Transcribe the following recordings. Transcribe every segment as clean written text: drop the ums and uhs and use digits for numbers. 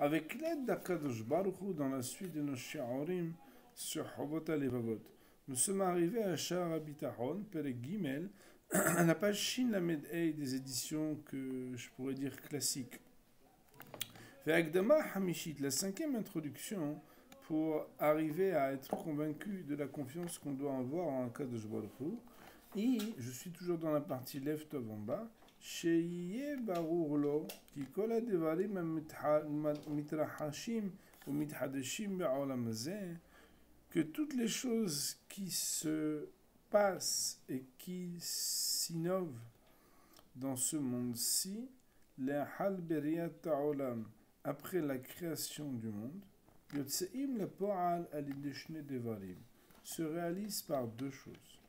avec l'aide d'Akadosh Baruch Hu dans la suite de nos shi'orim sur Chovot HaLevavot. Nous sommes arrivés à Sha'ar HaBitachon, Perek Gimel, à la page Shin Lamed Hey des éditions que je pourrais dire classiques. Ve'akdama Hamishit, la cinquième introduction pour arriver à être convaincu de la confiance qu'on doit avoir en Akadosh Baruch Hu. Et je suis toujours dans la partie Lev Tov en bas. Sheyeh barur lo ki kol hadevarim mitrahashim ou mithadeshim ba'olam hazeh, que toutes les choses qui se passent et qui s'innovent dans ce monde-ci, l'hal beriat ha'olam, après la création du monde, yotseim lepo'al al-yedei shnei devarim, se réalisent par deux choses.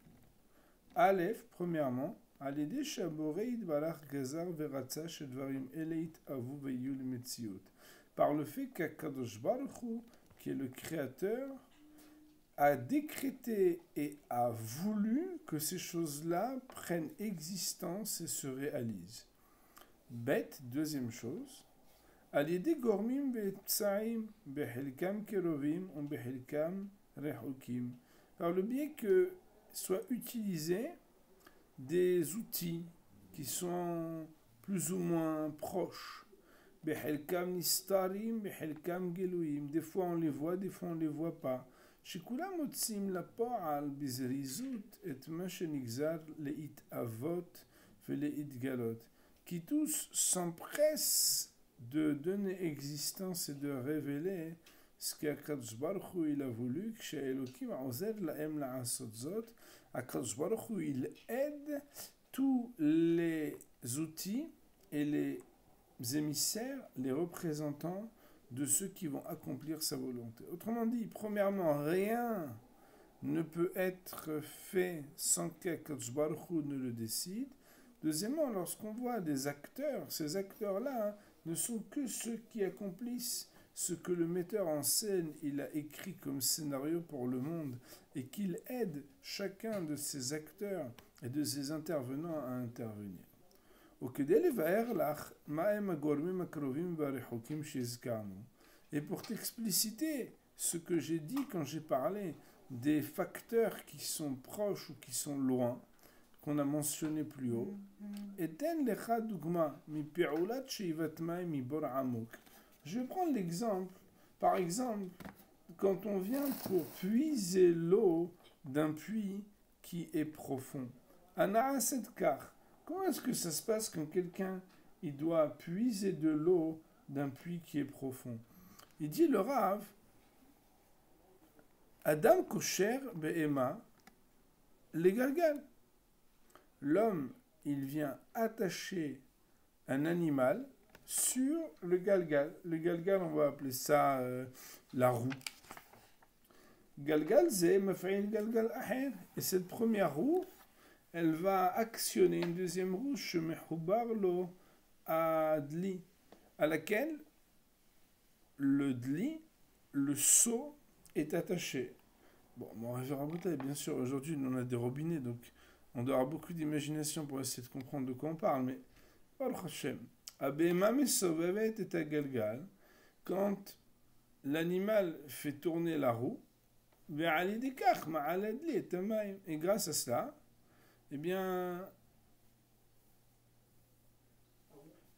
Aleph, premièrement, על-ידי שהבורא יתברך גזר ורצה שדברים אלה יתהוו ויהיו למציאות. Par le fait qu'Akadosh Baruch Hu, qui est le créateur, a décrété et a voulu que ces choses-là prennent existence et se réalisent. Bête, deuxième chose, על-ידי גורמים ואמצעים בחלקם קרובים ובחלקם רחוקים. Par le biais que soient utilisés des outils qui sont plus ou moins proches. Behelkam nistarim, behelkam geluim. Des fois on les voit, des fois on les voit pas. Shekulam motzim la po'al bizrizut et ma shenigzar leit avot veleit galot. Qui tous s'empressent de donner existence et de révéler ce qu'Akadosh Baruch Hu il a voulu, que Elokim a ozer laem la'asot zot. Akadosh Baruch Hu, il aide tous les outils et les émissaires, les représentants de ceux qui vont accomplir sa volonté. Autrement dit, premièrement, rien ne peut être fait sans qu'Akadosh Baruch Hu ne le décide. Deuxièmement, lorsqu'on voit des acteurs, ces acteurs-là ne sont que ceux qui accomplissent ce que le metteur en scène il a écrit comme scénario pour le monde et qu'il aide chacun de ces acteurs et de ces intervenants à intervenir. Et pour t'expliciter ce que j'ai dit quand j'ai parlé des facteurs qui sont proches ou qui sont loin, qu'on a mentionné plus haut, je vais prendre l'exemple, par exemple, quand on vient pour puiser l'eau d'un puits qui est profond. Comment est-ce que ça se passe quand quelqu'un il doit puiser de l'eau d'un puits qui est profond? Il dit le Rav, Adam kosher be'ema legalgal. L'homme, il vient attacher un animal sur le galgal. Le galgal, on va appeler ça la roue. Galgal, c'est maf'il galgal aher. Et cette première roue, elle va actionner une deuxième roue, shemechoubar lo adli, à laquelle le dli, le seau, est attaché. Bon, on va raboter, bien sûr, aujourd'hui, on a des robinets, donc on doit avoir beaucoup d'imagination pour essayer de comprendre de quoi on parle, mais Baruch Hashem. Quand l'animal fait tourner la roue, et grâce à cela, eh bien,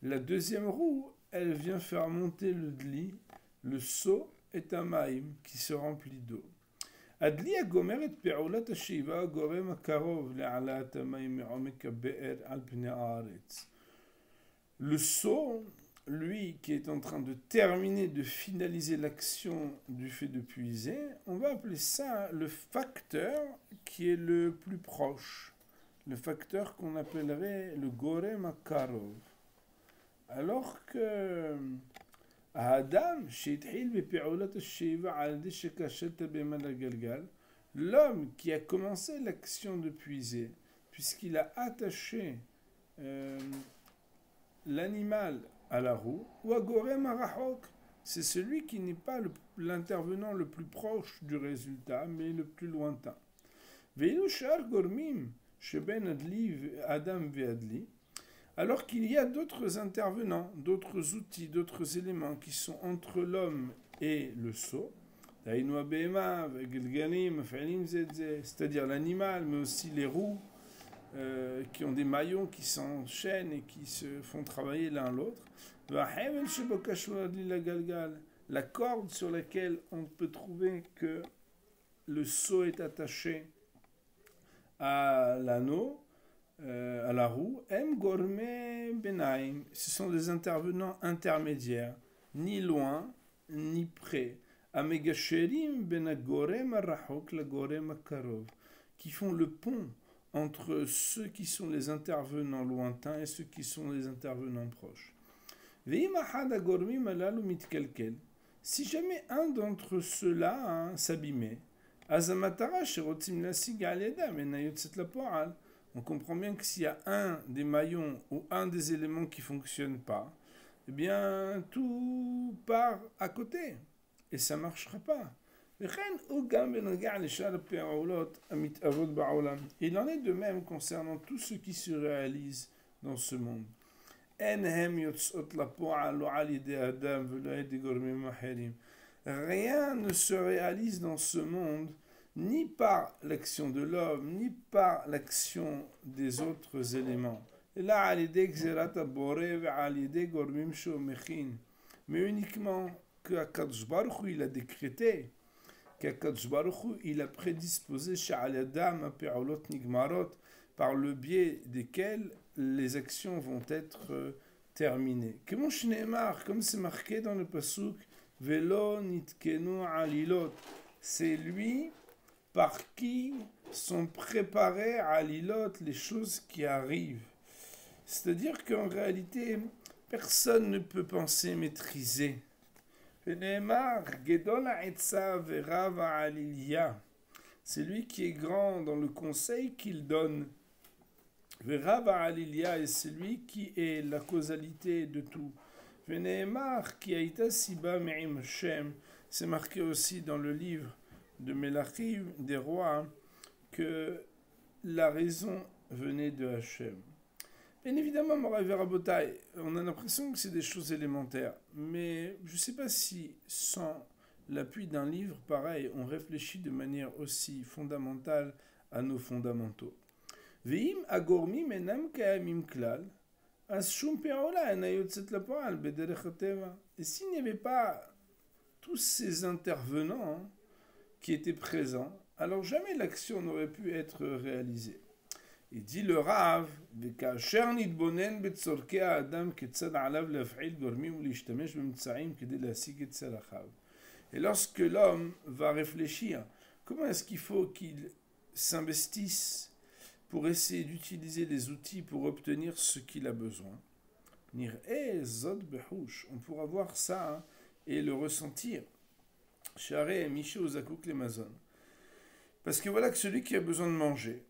la deuxième roue, elle vient faire monter le dli, le seau est un maïm qui se remplit d'eau. הדלי הגומר את פעולת השאיבה הגורם הקרוב להעלאת המים מעומק הבאר על פני הארץ. Le seau, lui, qui est en train de terminer, de finaliser l'action du fait de puiser, on va appeler ça le facteur qui est le plus proche. Le facteur qu'on appellerait le gorem akarov. Alors que האדם שהתחיל בפעולת השאיבה על ידי שקשרת במד הגלגל, l'homme qui a commencé l'action de puiser, puisqu'il a attaché l'animal à la roue, ou à gorem arachok, c'est celui qui n'est pas l'intervenant le plus proche du résultat, mais le plus lointain. ואילו שאר גורמים שבין הדלי, אדם והדלי, Alors qu'il y a d'autres intervenants, d'autres outils, d'autres éléments qui sont entre l'homme et le sceau, c'est-à-dire l'animal, mais aussi les roues, qui ont des maillons qui s'enchaînent et qui se font travailler l'un l'autre. La corde sur laquelle on peut trouver que le seau est attaché à l'anneau, à la roue, ce sont des intervenants intermédiaires, ni loin, ni près. Qui font le pont entre ceux qui sont les intervenants lointains et ceux qui sont les intervenants proches. Si jamais un d'entre ceux-là s'abîmait, on comprend bien que s'il y a un des maillons ou un des éléments qui ne fonctionne pas, eh bien tout part à côté et ça ne marchera pas. Il en est de même concernant tout ce qui se réalise dans ce monde. Rien ne se réalise dans ce monde ni par l'action de l'homme, ni par l'action des autres éléments. Mais uniquement qu'Akadosh Baruch Hu, il a décrété, qu'Akadosh Baruch Hu, il a prédisposé par le biais desquels les actions vont être terminées. Comme c'est marqué dans le pasuk, Velo nitkenu alilot, c'est lui par qui sont préparées alilot, les choses qui arrivent. C'est-à-dire qu'en réalité, personne ne peut penser maîtriser. C'est lui qui est grand dans le conseil qu'il donne. Et c'est lui qui est la causalité de tout. C'est marqué aussi dans le livre de Melachim, des rois, que la raison venait de Hachem. Bien évidemment, Moraï Verabotai, on a l'impression que c'est des choses élémentaires, mais je ne sais pas si sans l'appui d'un livre pareil, on réfléchit de manière aussi fondamentale à nos fondamentaux. Veim agormi menam kayamim klal, as shum pe'ola enayotzet lapa'al bederech hateva. Et s'il n'y avait pas tous ces intervenants qui étaient présents, alors jamais l'action n'aurait pu être réalisée. Il dit le Rav, et lorsque l'homme va réfléchir, comment est-ce qu'il faut qu'il s'investisse pour essayer d'utiliser les outils pour obtenir ce qu'il a besoin, on pourra voir ça et le ressentir. Parce que voilà que celui qui a besoin de manger,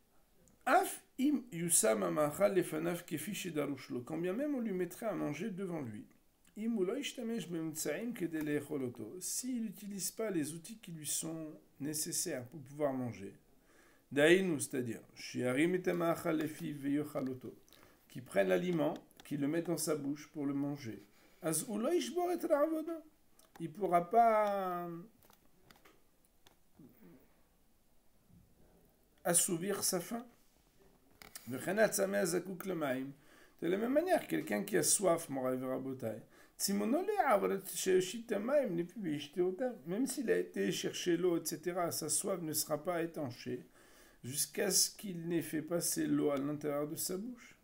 quand bien même on lui mettrait à manger devant lui, s'il n'utilise pas les outils qui lui sont nécessaires pour pouvoir manger, c'est-à-dire qui prennent l'aliment, qui le mettent dans sa bouche pour le manger, il ne pourra pas assouvir sa faim. De la même manière, quelqu'un qui a soif, même s'il a été chercher l'eau, etc., sa soif ne sera pas étanchée jusqu'à ce qu'il n'ait fait passer l'eau à l'intérieur de sa bouche.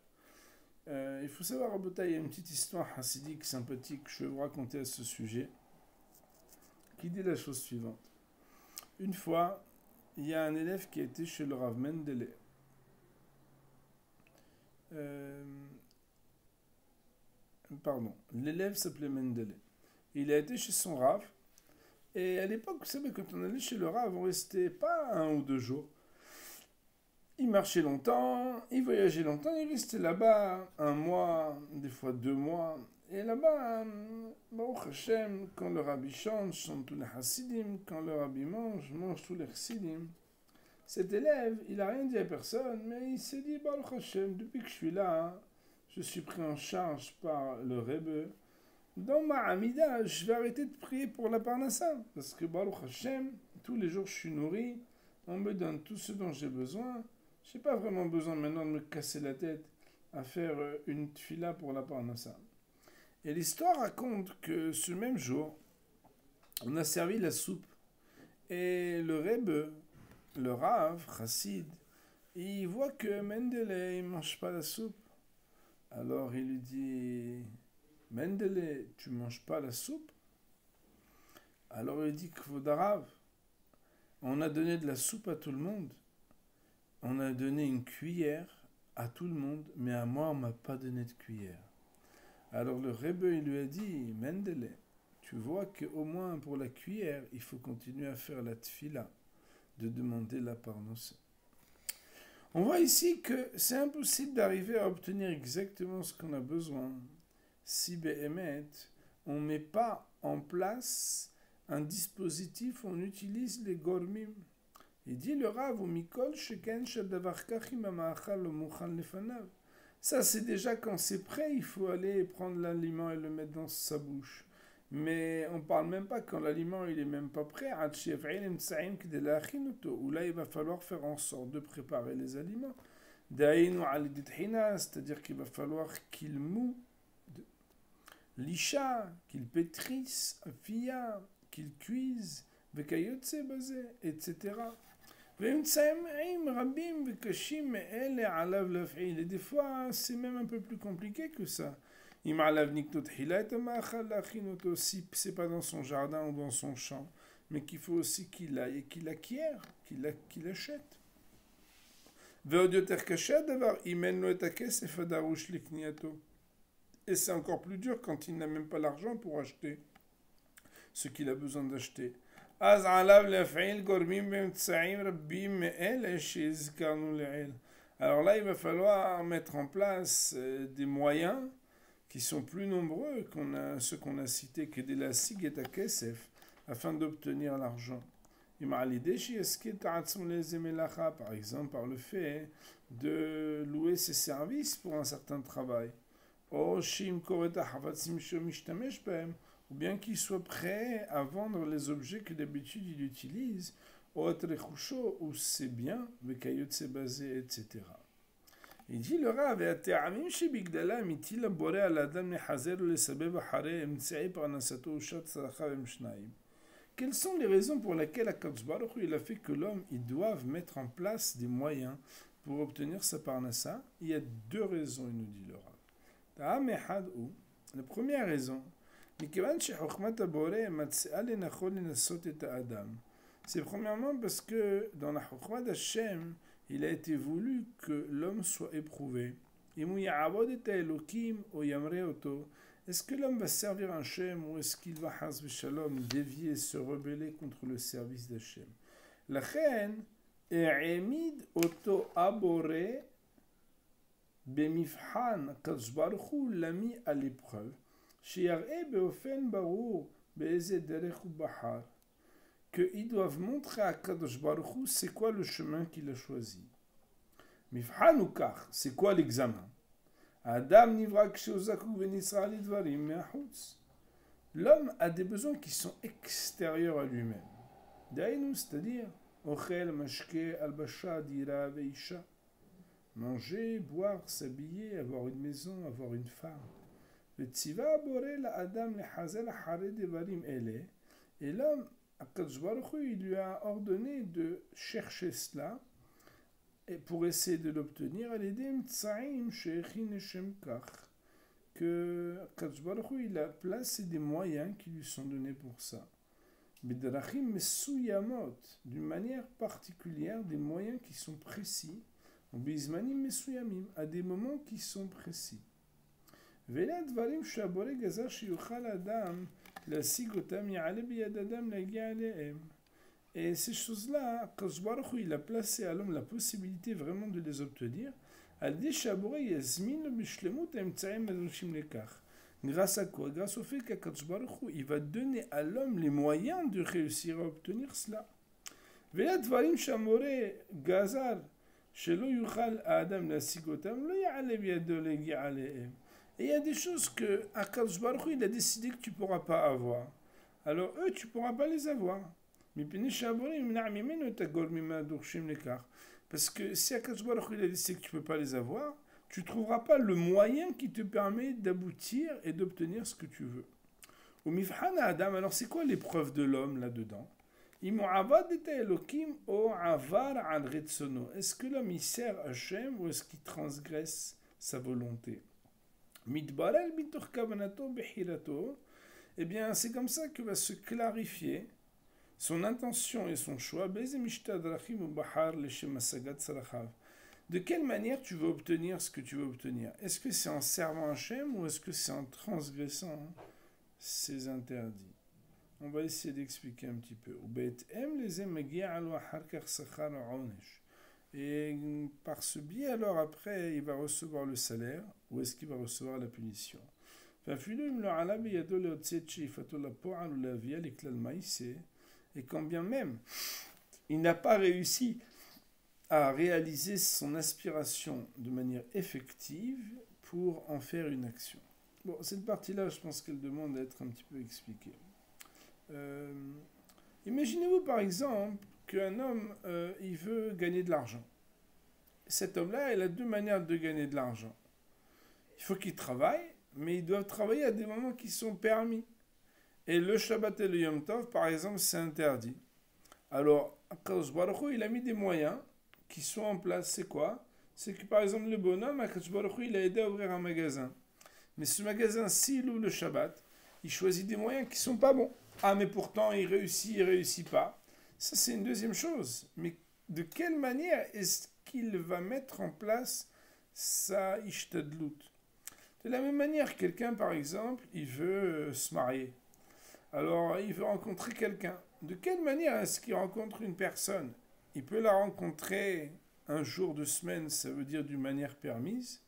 Il faut savoir, il y a une petite histoire hassidique sympathique que je vais vous raconter à ce sujet, qui dit la chose suivante. Une fois, il y a un élève qui a été chez le Rav Mendele. L'élève s'appelait Mendele. Il a été chez son Rav, et à l'époque, vous savez, quand on allait chez le Rav, on restait pas 1 ou 2 jours. Il marchait longtemps, il voyageait longtemps, il restait là-bas 1 mois, des fois 2 mois. Et là-bas, Baruch Hashem, quand le Rabbi change tous les Hasidim, quand le Rabbi mange tous les Hasidim. Cet élève, il n'a rien dit à personne, mais il s'est dit, Baruch Hashem, depuis que je suis là, je suis pris en charge par le Rebbe, dans ma Amida, je vais arrêter de prier pour la Parnassa. Parce que Baruch Hashem, tous les jours je suis nourri, on me donne tout ce dont j'ai besoin. Je n'ai pas vraiment besoin maintenant de me casser la tête à faire une tfila pour la Parnassa. Et l'histoire raconte que ce même jour, on a servi la soupe. Et le Rebbe, le Rav, Chassid, il voit que Mendele ne mange pas la soupe. Alors il lui dit, Mendele, tu ne manges pas la soupe? Alors il dit, Kvod Rav, on a donné de la soupe à tout le monde. On a donné une cuillère à tout le monde, mais à moi, on ne m'a pas donné de cuillère. Alors le Rebbe, il lui a dit, Mendele, tu vois qu'au moins pour la cuillère, il faut continuer à faire la tfila, de demander la parnassa. On voit ici que c'est impossible d'arriver à obtenir exactement ce qu'on a besoin si Behemet, on ne met pas en place un dispositif, on utilise les gormim. Il dit le Rav ou Mikol sheken shadavar kachim amachal lo mukhan lefanav. Ça c'est déjà quand c'est prêt, il faut aller prendre l'aliment et le mettre dans sa bouche. Mais on ne parle même pas quand l'aliment il est même pas prêt. Ou là il va falloir faire en sorte de préparer les aliments. C'est-à-dire qu'il va falloir qu'il moue l'isha, qu'il pétrisse, qu'il cuise, etc. Et des fois c'est même un peu plus compliqué que ça. Si c'est pas dans son jardin ou dans son champ, mais qu'il faut aussi qu'il aille et qu'il acquiert, qu'il achète. Et c'est encore plus dur quand il n'a même pas l'argent pour acheter ce qu'il a besoin d'acheter. Alors là, il va falloir mettre en place des moyens qui sont plus nombreux que ceux qu'on a cités, que de la sig et à kesef, afin d'obtenir l'argent. Par exemple, par le fait de louer ses services pour un certain travail. Ou bien qu'il soit prêt à vendre les objets que d'habitude il utilise, ou c'est bien, etc. Il dit le Rav, quelles sont les raisons pour lesquelles Akadosh Baruch Hu, il a fait que l'homme il doive mettre en place des moyens pour obtenir sa parnassa? Il y a deux raisons, il nous dit le Rav. La première raison, c'est premièrement parce que dans la Chokhmah d'Hashem, il a été voulu que l'homme soit éprouvé. Est-ce que l'homme va servir Hachem ou est-ce qu'il va dévier et se rebeller contre le service d'Hachem? La reine העמיד אותו הבורא במבחן הקדוש ברוך הוא להעמיד à l'épreuve, שיראה באופן ברור באיזה דרך הוא בחר, qu'ils doivent montrer à Kadosh Baruch Hu c'est quoi le chemin qu'il a choisi. מבחן הוא כך, c'est quoi l'examen? האדם נברא כשהוא זקוק ונצרה לדברים מהחוץ. L'homme a des besoins qui sont extérieurs à lui-même. דהיינו, c'est-à-dire אוכל, משקה, הלבשה, דירה ואישה. Manger, boire, s'habiller, avoir une maison, avoir une femme. וציווה הבורא לאדם לחזר אחרי דברים אלה. Et l'homme, Akadosh Baruch Hu, il lui a ordonné de chercher cela et pour essayer de l'obtenir à l'aider Mtsaïm Sheikhin Shem Kach, que Akadosh Baruch Hu, il a placé des moyens qui lui sont donnés pour ça. Bidrachim Mesuyamot, d'une manière particulière, des moyens qui sont précis, Bizmanim Mesuyamim, à des moments qui sont précis. Vela Dvarim Shabore Gazar Shiyuchal Adam, la Sigotam Ya'ale Biyad Adam Lagia Alehem. Et ces choses-là, Akadosh Baruch Hu, il a placé à l'homme la possibilité vraiment de les obtenir. Al-Di Shabore Yazmin Bishlemut Emtsaim Adoshim Lekach. Grâce à quoi? Grâce au fait qu'Akadosh Baruch Hu, il va donner à l'homme les moyens de réussir à obtenir cela. Vela Dvarim Shamore Gazar שלא יוכל האדם להשיג אותם, לא יעלה בידו להגיע עליהם. Et il y a des choses que Akadosh Baruch Hu, il a décidé que tu ne pourras pas avoir. Alors eux, tu ne pourras pas les avoir. Parce que si Akadosh Baruch Hu, il a décidé que tu ne peux pas les avoir, tu ne trouveras pas le moyen qui te permet d'aboutir et d'obtenir ce que tu veux. Au Mifhan Adam, alors c'est quoi l'épreuve de l'homme là-dedans? Est-ce que l'homme il sert Hachem ou est-ce qu'il transgresse sa volonté? Eh bien, c'est comme ça que va se clarifier son intention et son choix. De quelle manière tu veux obtenir ce que tu veux obtenir? Est-ce que c'est en servant Hachem ou est-ce que c'est en transgressant ses interdits? On va essayer d'expliquer un petit peu. Et par ce biais, alors après, il va recevoir le salaire ou est-ce qu'il va recevoir la punition? Et quand bien même il n'a pas réussi à réaliser son aspiration de manière effective pour en faire une action. Bon, cette partie-là, je pense qu'elle demande d'être un petit peu expliquée. Imaginez-vous par exemple qu'un homme, il veut gagner de l'argent. Cet homme-là, il a deux manières de gagner de l'argent. Il faut qu'il travaille, mais il doit travailler à des moments qui sont permis. Et le Shabbat et le Yom Tov, par exemple, c'est interdit. Alors, Akadosh Baruch Hu, il a mis des moyens qui sont en place. C'est quoi? C'est que par exemple, le bonhomme, Akadosh Baruch Hu, il a aidé à ouvrir un magasin. Mais ce magasin, s'il ouvre le Shabbat, il choisit des moyens qui ne sont pas bons. Ah, mais pourtant, il réussit pas. Ça, c'est une deuxième chose. Mais de quelle manière est-ce qu'il va mettre en place sa ishtadlut? De la même manière, quelqu'un, par exemple, il veut se marier. Alors, il veut rencontrer quelqu'un. De quelle manière est-ce qu'il rencontre une personne? Il peut la rencontrer un jour de semaine, ça veut dire d'une manière permise.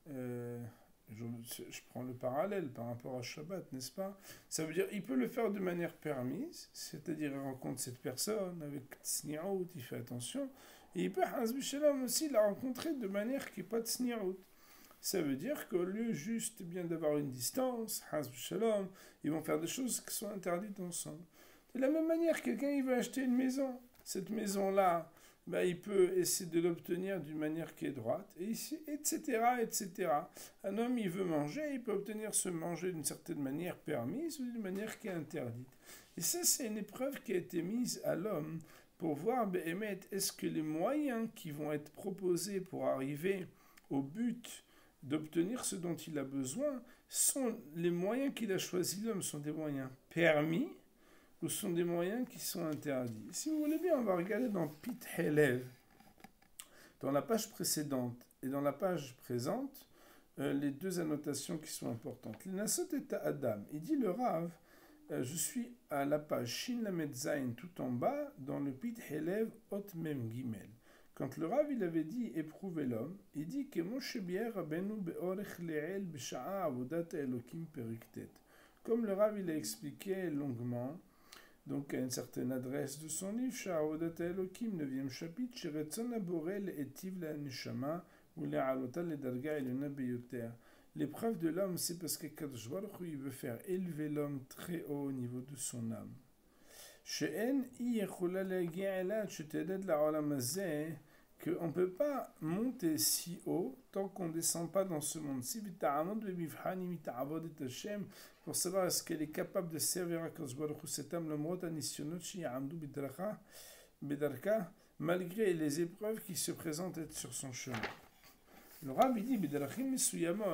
Je prends le parallèle par rapport à Shabbat, n'est-ce pas? Ça veut dire il peut le faire de manière permise, c'est-à-dire il rencontre cette personne avec tsni'out, il fait attention, et il peut Shalom aussi la rencontrer de manière qui n'est pas tsni'out. Ça veut dire qu'au lieu juste bien d'avoir une distance, Shalom, ils vont faire des choses qui sont interdites ensemble. De la même manière, quelqu'un il veut acheter une maison, cette maison-là, il peut essayer de l'obtenir d'une manière qui est droite, etc., etc. Un homme, il veut manger, il peut obtenir ce manger d'une certaine manière permise ou d'une manière qui est interdite. Et ça, c'est une épreuve qui a été mise à l'homme pour voir, est-ce que les moyens qui vont être proposés pour arriver au but d'obtenir ce dont il a besoin, sont les moyens qu'il a choisis, l'homme, sont des moyens permis ou sont des moyens qui sont interdits. Si vous voulez bien, on va regarder dans Pit Helev, dans la page précédente et dans la page présente, les deux annotations qui sont importantes. L'Inasot et Adam. Il dit le Rav, je suis à la page Shin Lamed Zain tout en bas, dans le Pit Helev Ot Mem Gimel. Quand le Rav il avait dit éprouver l'homme, il dit que Moshe Bier Rabbeinu Beorech Le'el B'Sha'a Avodat Elokim Periktet. Comme le Rav il a expliqué longuement, donc à une certaine adresse de son livre, Sha'avodat Elokim, 9e chapitre, Sheretzon Aborel Etiv La Neshama ou Le'alota Ledarga Eluna Beyoter. L'épreuve de l'homme, c'est parce que Kadosh Baruch Hu, il veut faire élever l'homme très haut au niveau de son âme. She'en Yechula Le'agia Elad She'teded La'olam Hazeh, qu'on ne peut pas monter si haut tant qu'on ne descend pas dans ce monde-ci. Pour savoir est-ce qu'elle est capable de servir à Kadosh Baruch Hu, cette âme, malgré les épreuves qui se présentent être sur son chemin. Le Rav dit,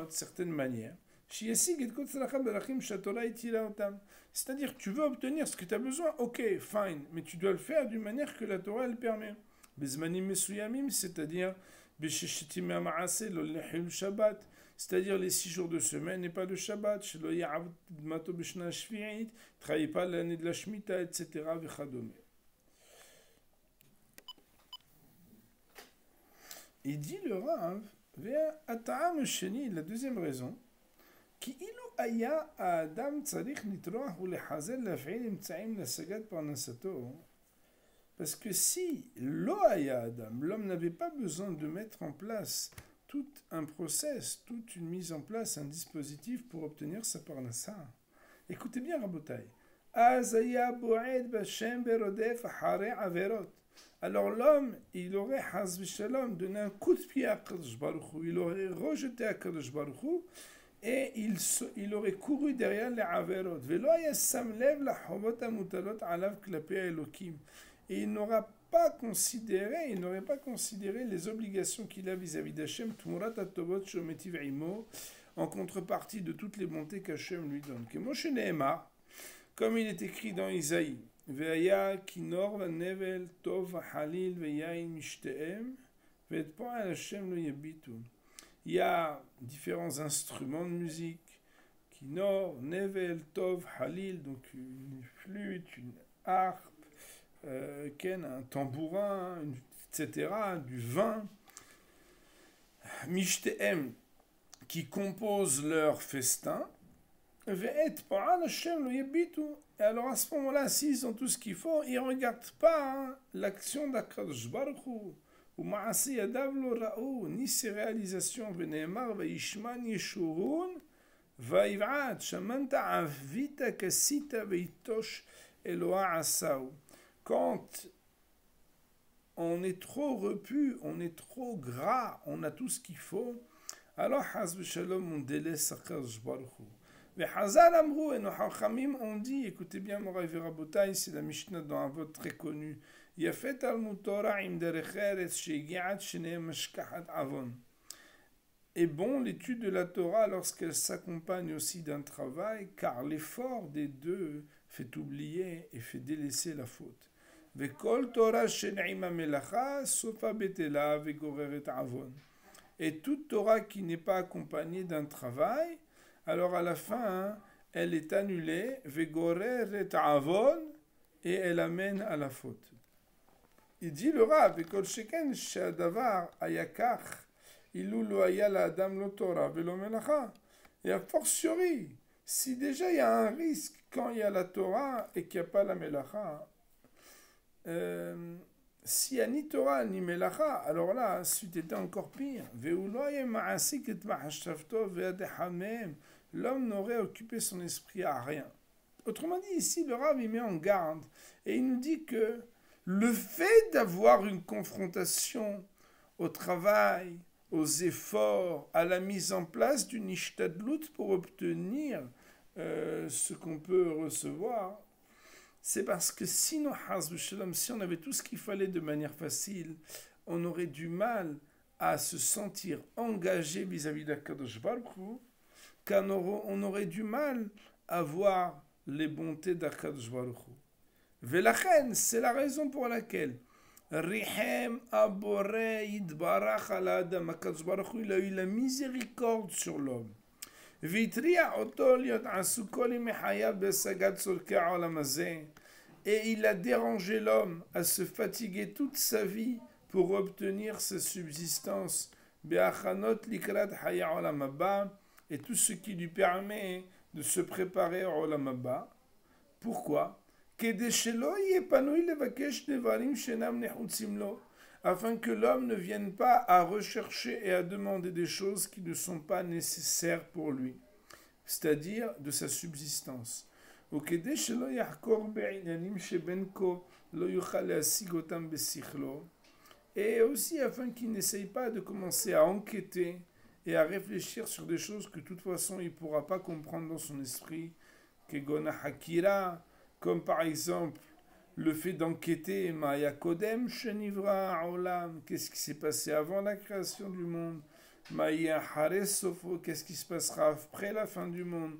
certaines manières, c'est-à-dire que tu veux obtenir ce que tu as besoin, ok, fine, mais tu dois le faire d'une manière que la Torah elle permet. C'est-à-dire c'est-à-dire les 6 jours de semaine et pas de Shabbat, travaillez pas l'année de la Shemitah, etc. Il dit le Rav, la deuxième raison, כאילו היה האדם צריך לטרוח ולחזר להפעיל אמצעים להשגת פרנסתו, Parce que si Loaya Adam, l'homme n'avait pas besoin de mettre en place tout un process, toute une mise en place, un dispositif pour obtenir sa parnassa. Écoutez bien, Rabotai. Azaya bo'ed b'Hashem berodef hare averot. Alors l'homme, il aurait, Haz v'Shalom, donné un coup de pied à Kadosh Baruch Hu, il aurait rejeté à Kadosh Baruch Hu, et il aurait couru derrière les averot. Velo yasam lev la chovot hamutalot alav klape Elokim. Et il n'aurait pas considéré les obligations qu'il a vis-à-vis d'Hachem, Tmurat atobot shometiv imo, en contrepartie de toutes les bontés qu'Hachem lui donne. Que Moshe Nehemar, comme il est écrit dans Isaïe, Ve'aya kinor v'nevel tov v'halil ve'yain mishtehem ve'etpoa Hachem lo yabitu. Il y a différents instruments de musique, kinor, nevel, tov, halil, donc une flûte, une harpe, un tambourin, etc., du vin, Mishtehem, qui composent leur festin, et alors à ce moment-là, s'ils ont tout ce qu'il faut, ils ne regardent pas l'action d'Akadosh Baruch Hu, ou Ma'aseh Yadav lo ra'u, ni ses réalisations, Veneemar vayishman yeshurun, vayiv'at, shamanta avita kasita veitosh Eloah asaou. Quand on est trop repu, on est trop gras, on a tout ce qu'il faut, alors Haz v'Shalom, on délaisse Akadosh Baruch Hu. Ve'Hazal Amrou et nos Hachamim ont dit, écoutez bien, Moraï Verabotai, c'est la Mishnah dans un vote très connu, Yafet al-Mut Torah im derech eretz shegi'at shenei mashkachat avon. Et bon l'étude de la Torah lorsqu'elle s'accompagne aussi d'un travail, car l'effort des deux fait oublier et fait délaisser la faute. Vekol Torah shene'ima melacha sofa betela vegoreret avon. Et toute Torah qui n'est pas accompagnée d'un travail, alors à la fin, elle est annulée, vegoreret avon, et elle amène à la faute. Il dit le Rav, vekol sheken shadavar ayakach, ilou lo haya la adam lo Torah velo melacha. Et a fortiori, si déjà il y a un risque quand il y a la Torah et qu'il n'y a pas la melacha, s'il n'y a ni Torah ni melacha, alors là, c'eût été encore pire. L'homme n'aurait occupé son esprit à rien. Autrement dit, ici, le Rav, il met en garde et il nous dit que le fait d'avoir une confrontation au travail, aux efforts, à la mise en place d'une ishtadlut pour obtenir ce qu'on peut recevoir, c'est parce que sinon, si on avait tout ce qu'il fallait de manière facile, on aurait du mal à se sentir engagé vis-à-vis d'Akadosh Baruch Hu, car on aurait du mal à voir les bontés d'Akadosh Baruch Hu. Velachen, c'est la raison pour laquelle Rihem Abore Yidbarach al Adam, Akadosh Baruch Hu, il a eu la miséricorde sur l'homme. Et il a dérangé l'homme à se fatiguer toute sa vie pour obtenir sa subsistance. Et tout ce qui lui permet de se préparer au Olam Haba. Pourquoi? Afin que l'homme ne vienne pas à rechercher et à demander des choses qui ne sont pas nécessaires pour lui, c'est-à-dire de sa subsistance. Et aussi afin qu'il n'essaye pas de commencer à enquêter et à réfléchir sur des choses que de toute façon il ne pourra pas comprendre dans son esprit, comme par exemple le fait d'enquêter, Maya Kodem Shenivra Olam, qu'est-ce qui s'est passé avant la création du monde, Maya Hares Sofo, qu'est-ce qui se passera après la fin du monde,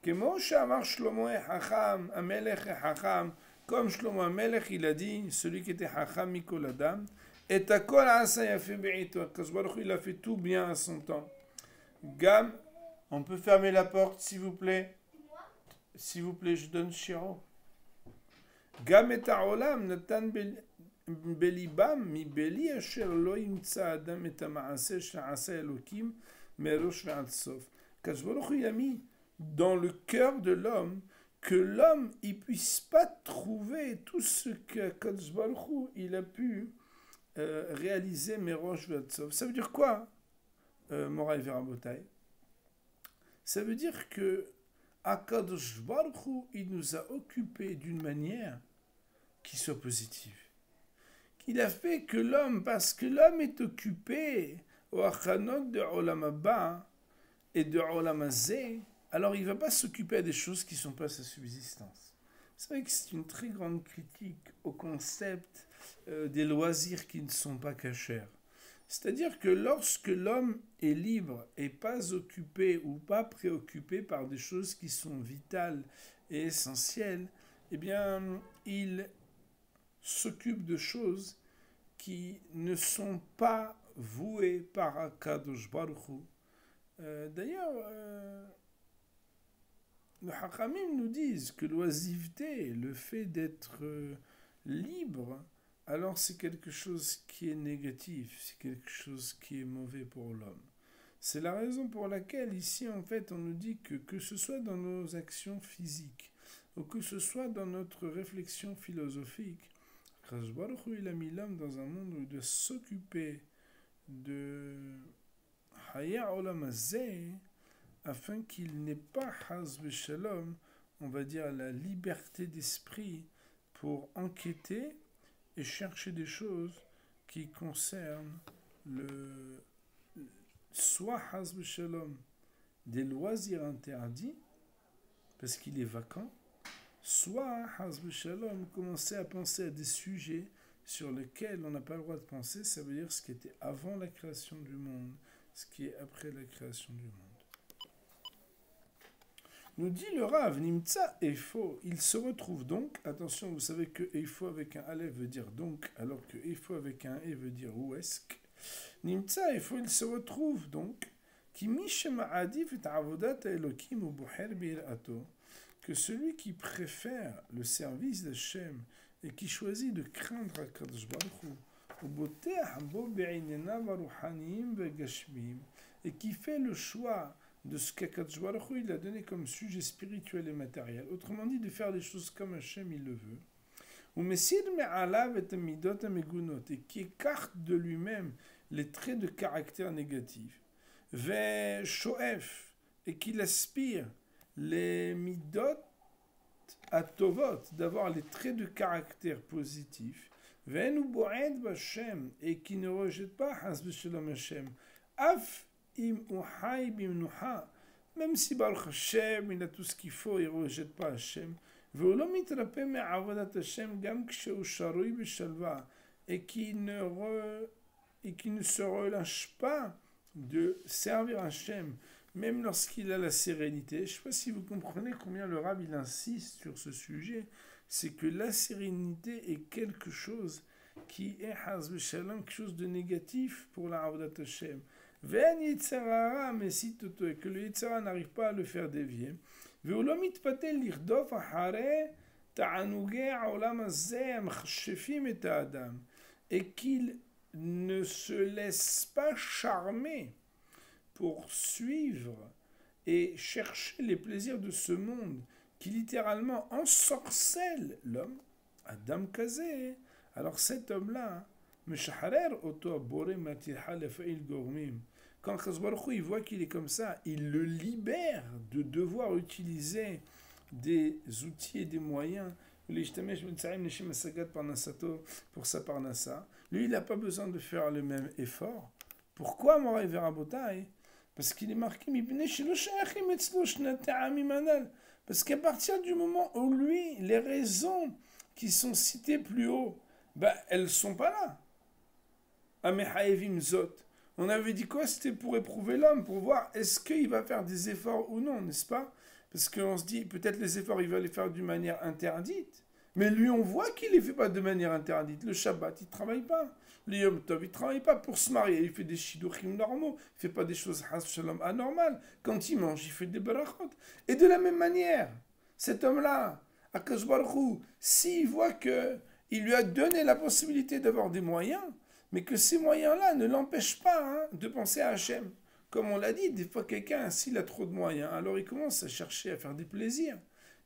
Kemo Shamar Shlomo et Hacham, Amelech et Hacham, comme Shlomo Amelech il a dit, celui qui était Hacham Mikol Adam, et Akol Asa Yafe Be'ito, Kazbaruch il a fait tout bien à son temps. Gam, on peut fermer la porte s'il vous plaît. S'il vous plaît, je donne Shiro. Gam et Olam Natan Belibam mi Beli asher lo yimtsa Adam et Ma'aseh sha'asa Elokim merosh ve'ad sof. Kazbaruch il a mis dans le cœur de l'homme que l'homme ne puisse pas trouver tout ce que Kadosh Baruch Hu, il a pu réaliser Merosh Vatsov. Ça veut dire quoi, Moraï Verabotai? Ça veut dire que Akadosh Baruch Hu, il nous a occupés d'une manière qui soit positive. Qu'il a fait que l'homme, parce que l'homme est occupé au Achanot de Olam Haba et de Olam Hazeh, alors il ne va pas s'occuper à des choses qui ne sont pas sa subsistance. C'est vrai que c'est une très grande critique au concept des loisirs qui ne sont pas cachers. C'est-à-dire que lorsque l'homme est libre et pas occupé ou pas préoccupé par des choses qui sont vitales et essentielles, eh bien, il s'occupe de choses qui ne sont pas vouées par Akadosh Baruch Hu. D'ailleurs, les Hachamim nous disent que l'oisiveté, le fait d'être libre, alors c'est quelque chose qui est négatif, c'est quelque chose qui est mauvais pour l'homme. C'est la raison pour laquelle ici, en fait, on nous dit que ce soit dans nos actions physiques, ou que ce soit dans notre réflexion philosophique, Akadosh Baruch Hu, il a mis l'homme dans un monde où il doit s'occuper de Haya Olam Hazeh, afin qu'il n'ait pas, Haz V'Shalom, on va dire, la liberté d'esprit pour enquêter et chercher des choses qui concernent soit Haz V'Shalom, des loisirs interdits, parce qu'il est vacant, soit Haz V'Shalom, commencer à penser à des sujets sur lesquels on n'a pas le droit de penser, ça veut dire ce qui était avant la création du monde, ce qui est après la création du monde. Nous dit le Rav, Nimtsa Efo, il se retrouve donc, attention, vous savez que Efo avec un Aleph veut dire donc, alors que Efo avec un E veut dire où est-ce que. Nimtsa Efo, il se retrouve donc, qui Mishema Adif et Avodat Elokim ou Boher Ato, que celui qui préfère le service d'Hachem et qui choisit de craindre Akadosh Baruch Hu, ou Boteach Bo Be'inena Varuhanim Vegashmim, et qui fait le choix de ce qu'Akadosh Baruch Hu il a donné comme sujet spirituel et matériel, autrement dit de faire les choses comme Hachem il le veut, ou Messir Me'alav et Midot Amegunot, et qui écarte de lui-même les traits de caractère négatifs, Ve Shoef, et qu'il aspire les Midot Atovot, d'avoir les traits de caractère positifs, Ve'enu Bo'ed B'Hashem, et qui ne rejette pas Haz V'Shalom Hachem, Af même si Baruch Hashem, il a tout ce qu'il faut, il ne rejette pas Hashem. Et qui ne se relâche pas de servir Hashem, même lorsqu'il a la sérénité. Je ne sais pas si vous comprenez combien le Rav il insiste sur ce sujet. C'est que la sérénité est quelque chose qui est Haz V'Shalom, quelque chose de négatif pour la Avodat Hashem. Ve'en Yitzhara, mais si et que le Yitzhara n'arrive pas à le faire dévier, ve'olomit patel lirdof ahare ta'anugei ha'olam hazeh mchashefim et ha'adam, et qu'il ne se laisse pas charmer pour suivre et chercher les plaisirs de ce monde qui littéralement ensorcelle l'homme, Adam Kazé. Alors cet homme-là, Meshaharer oto boré matirha lefa'il gormim. Quand Akadosh Baruch Hu, il voit qu'il est comme ça, il le libère de devoir utiliser des outils et des moyens pour sa parnassa. Lui, il n'a pas besoin de faire le même effort. Pourquoi Moraï Verabotai? Parce qu'il est marqué parce qu'à partir du moment où lui, les raisons qui sont citées plus haut, elles ne sont pas là. Amehaevim Zot. On avait dit quoi? C'était pour éprouver l'homme, pour voir est-ce qu'il va faire des efforts ou non, n'est-ce pas? Parce qu'on se dit, peut-être les efforts, il va les faire d'une manière interdite. Mais lui, on voit qu'il ne les fait pas de manière interdite. Le Shabbat, il ne travaille pas. Le Yom Tov, il ne travaille pas pour se marier. Il fait des shiduchim normaux. Il ne fait pas des choses has shalom anormales. Quand il mange, il fait des barachot. Et de la même manière, cet homme-là, Akadosh Baruch Hu, s'il voit qu'il lui a donné la possibilité d'avoir des moyens, mais que ces moyens-là ne l'empêchent pas de penser à Hachem. Comme on l'a dit, des fois quelqu'un, s'il a trop de moyens, alors il commence à chercher à faire des plaisirs.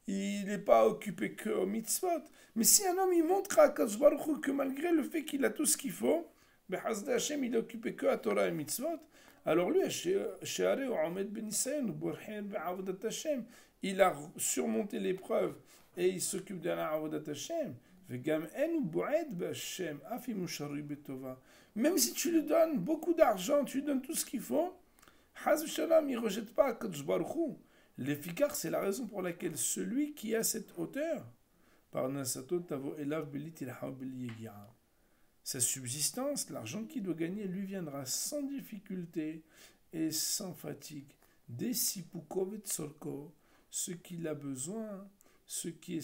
il n'est pas occupé que au mitzvot. Mais si un homme il montre à Akadosh Baruch Hu que malgré le fait qu'il a tout ce qu'il faut, ben Hasdé Hashem il est occupé que à Torah et mitzvot, alors lui, Sheare ou Ahmed Ben Isaïen ou Borhen Ben Avodat Hashem, il a surmonté l'épreuve et il s'occupe de la Avodat Hashem. Vegam en ou Boed Hashem, Afi Mushari Betova. Même si tu lui donnes beaucoup d'argent, tu lui donnes tout ce qu'il faut, Haz Shalom, il ne rejette pas Akadosh Baruch Hu. L'efficace, c'est la raison pour laquelle celui qui a cette hauteur, par Nasato Tavo Elav Belit Ilha Beli Yegira, sa subsistance, l'argent qu'il doit gagner, lui viendra sans difficulté et sans fatigue. Des Sipukovet Sorko, ce qu'il a besoin, ce qui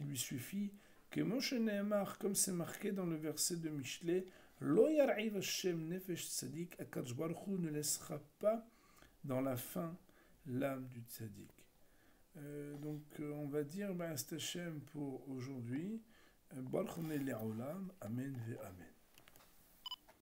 lui suffit, que Moshe Nehemar, comme c'est marqué dans le verset de Michelet, Lo Yar'iv Hashem Nefesh Tzadik, Akadosh Baruch Hu ne laissera pas dans la faim l'âme du tzaddik. Donc on va dire c'est Hashem pour aujourd'hui. Baruch Olam, Amen ve Amen.